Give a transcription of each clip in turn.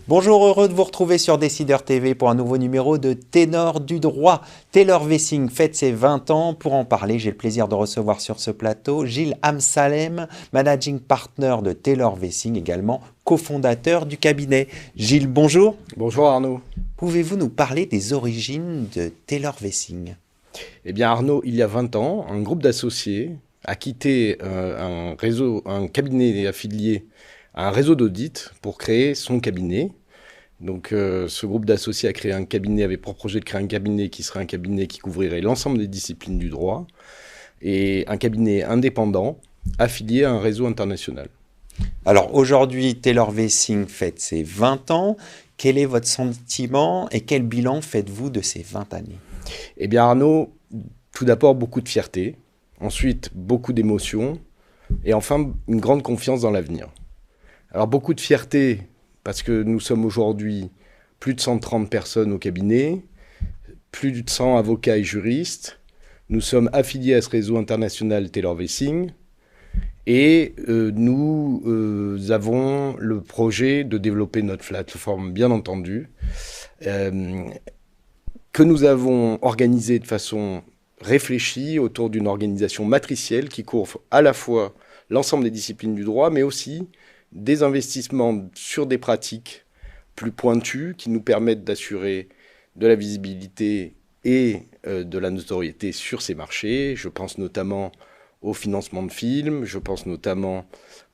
Bonjour, heureux de vous retrouver sur Décideur TV pour un nouveau numéro de Ténor du droit. Taylor Wessing fête ses 20 ans. Pour en parler, j'ai le plaisir de recevoir sur ce plateau Gilles Amsalem, managing partner de Taylor Wessing, également cofondateur du cabinet. Gilles, bonjour. Bonjour Arnaud. Pouvez-vous nous parler des origines de Taylor Wessing? Eh bien Arnaud, il y a 20 ans, un groupe d'associés a quitté un cabinet affilié à un réseau d'audit pour créer son cabinet. Donc ce groupe d'associés a créé un cabinet, avait pour projet de créer un cabinet qui serait un cabinet qui couvrirait l'ensemble des disciplines du droit et un cabinet indépendant affilié à un réseau international. Alors aujourd'hui, Taylor Wessing fête ses 20 ans. Quel est votre sentiment et quel bilan faites-vous de ces 20 années? Eh bien Arnaud, tout d'abord beaucoup de fierté, ensuite beaucoup d'émotions et enfin une grande confiance dans l'avenir. Alors beaucoup de fierté parce que nous sommes aujourd'hui plus de 130 personnes au cabinet, plus de 100 avocats et juristes. Nous sommes affiliés à ce réseau international Taylor Wessing et nous avons le projet de développer notre plateforme, bien entendu, que nous avons organisé de façon réfléchie autour d'une organisation matricielle qui couvre à la fois l'ensemble des disciplines du droit, mais aussi des investissements sur des pratiques plus pointues qui nous permettent d'assurer de la visibilité et de la notoriété sur ces marchés. Je pense notamment au financement de films, je pense notamment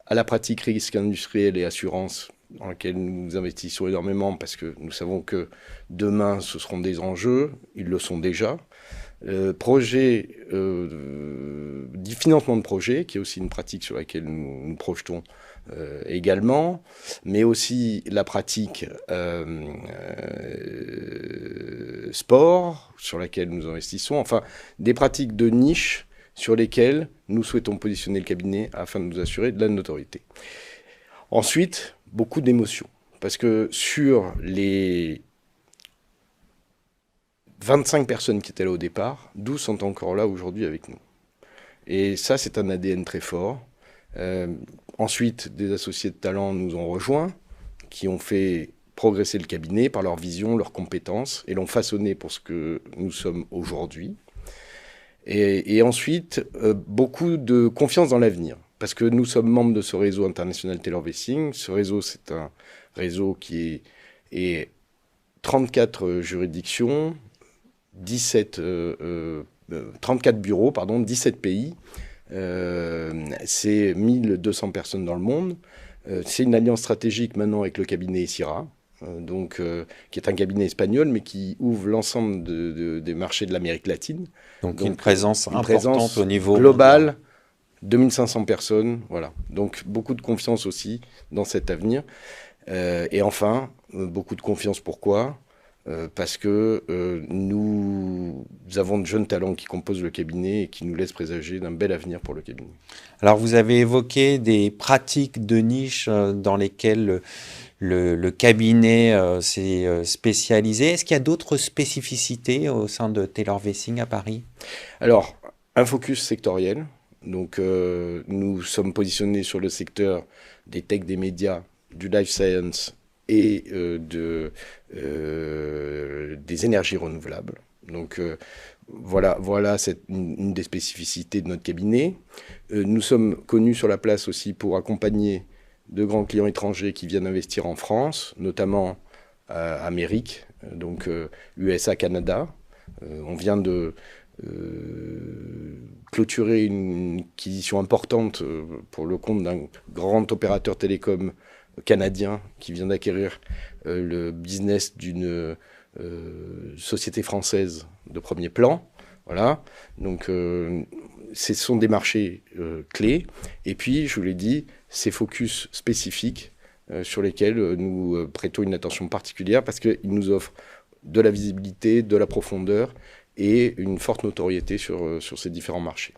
à la pratique risque industriel et assurance dans laquelle nous investissons énormément parce que nous savons que demain ce seront des enjeux, ils le sont déjà. Projet du financement de projet, qui est aussi une pratique sur laquelle nous projetons également, mais aussi la pratique sport, sur laquelle nous investissons, enfin des pratiques de niche sur lesquelles nous souhaitons positionner le cabinet afin de nous assurer de la notoriété. Ensuite, beaucoup d'émotions, parce que sur les 25 personnes qui étaient là au départ, 12 sont encore là aujourd'hui avec nous. Et ça, c'est un ADN très fort. Ensuite, des associés de talent nous ont rejoints, qui ont fait progresser le cabinet par leur vision, leurs compétences, et l'ont façonné pour ce que nous sommes aujourd'hui. Et ensuite, beaucoup de confiance dans l'avenir, parce que nous sommes membres de ce réseau international Taylor Wessing. Ce réseau, c'est un réseau qui est 34 juridictions, 34 bureaux, 17 pays. C'est 1200 personnes dans le monde. C'est une alliance stratégique maintenant avec le cabinet Essira, qui est un cabinet espagnol, mais qui ouvre l'ensemble des marchés de l'Amérique latine. Donc une présence importante au niveau global, 2500 personnes, voilà. Donc beaucoup de confiance aussi dans cet avenir. Et enfin, beaucoup de confiance, pourquoi ? Parce que nous avons de jeunes talents qui composent le cabinet et qui nous laissent présager d'un bel avenir pour le cabinet. Alors vous avez évoqué des pratiques de niche dans lesquelles le cabinet s'est spécialisé. Est-ce qu'il y a d'autres spécificités au sein de Taylor Wessing à Paris? Alors, un focus sectoriel. Donc, nous sommes positionnés sur le secteur des tech, des médias, du life science et des énergies renouvelables. Donc, voilà c'est une des spécificités de notre cabinet. Nous sommes connus sur la place aussi pour accompagner de grands clients étrangers qui viennent investir en France, notamment Amérique, donc USA, Canada. On vient de clôturer une acquisition importante pour le compte d'un grand opérateur télécom canadien qui vient d'acquérir le business d'une société française de premier plan. Voilà. Donc, ce sont des marchés clés. Et puis, je vous l'ai dit, ces focus spécifiques sur lesquels nous prêtons une attention particulière parce qu'ils nous offrent de la visibilité, de la profondeur et une forte notoriété sur ces différents marchés.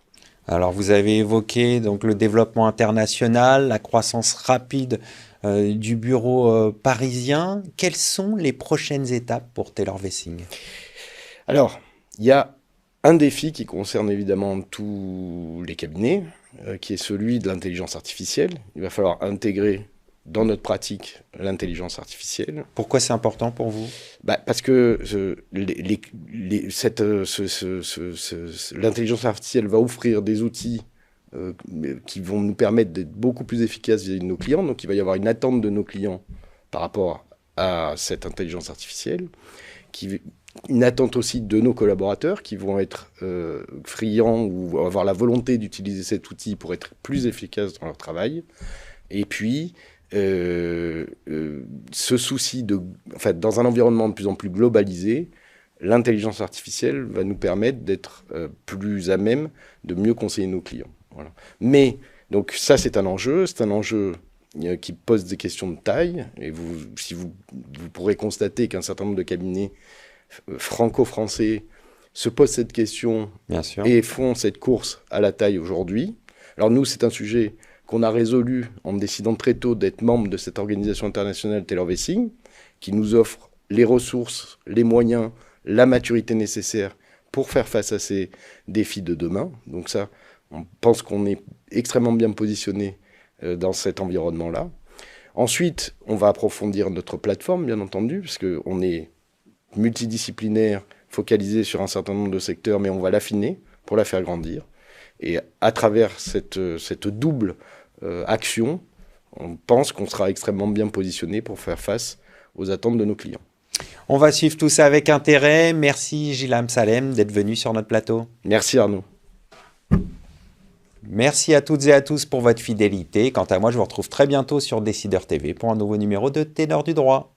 Alors, vous avez évoqué donc, le développement international, la croissance rapide du bureau parisien. Quelles sont les prochaines étapes pour Taylor Wessing? Alors, il y a un défi qui concerne évidemment tous les cabinets, qui est celui de l'intelligence artificielle. Il va falloir intégrer dans notre pratique l'intelligence artificielle. Pourquoi c'est important pour vous? Parce que l'intelligence artificielle va offrir des outils qui vont nous permettre d'être beaucoup plus efficaces vis-à-vis de nos clients. Donc il va y avoir une attente de nos clients par rapport à cette intelligence artificielle, une attente aussi de nos collaborateurs qui vont être friands ou avoir la volonté d'utiliser cet outil pour être plus efficaces dans leur travail. Et puis, ce souci dans un environnement de plus en plus globalisé, l'intelligence artificielle va nous permettre d'être plus à même de mieux conseiller nos clients. Voilà. Mais, donc ça c'est un enjeu qui pose des questions de taille, et vous pourrez constater qu'un certain nombre de cabinets franco-français se posent cette question et font cette course à la taille aujourd'hui. Alors nous, c'est un sujet qu'on a résolu en décidant très tôt d'être membre de cette organisation internationale Taylor Vessing, qui nous offre les ressources, les moyens, la maturité nécessaire pour faire face à ces défis de demain. Donc ça, on pense qu'on est extrêmement bien positionné dans cet environnement-là. Ensuite, on va approfondir notre plateforme, bien entendu, parce qu'on est multidisciplinaire, focalisé sur un certain nombre de secteurs, mais on va l'affiner pour la faire grandir. Et à travers cette double action, on pense qu'on sera extrêmement bien positionné pour faire face aux attentes de nos clients. On va suivre tout ça avec intérêt. Merci Gilles Amsalem d'être venu sur notre plateau. Merci Arnaud. Merci à toutes et à tous pour votre fidélité. Quant à moi, je vous retrouve très bientôt sur Décideur TV pour un nouveau numéro de Ténor du droit.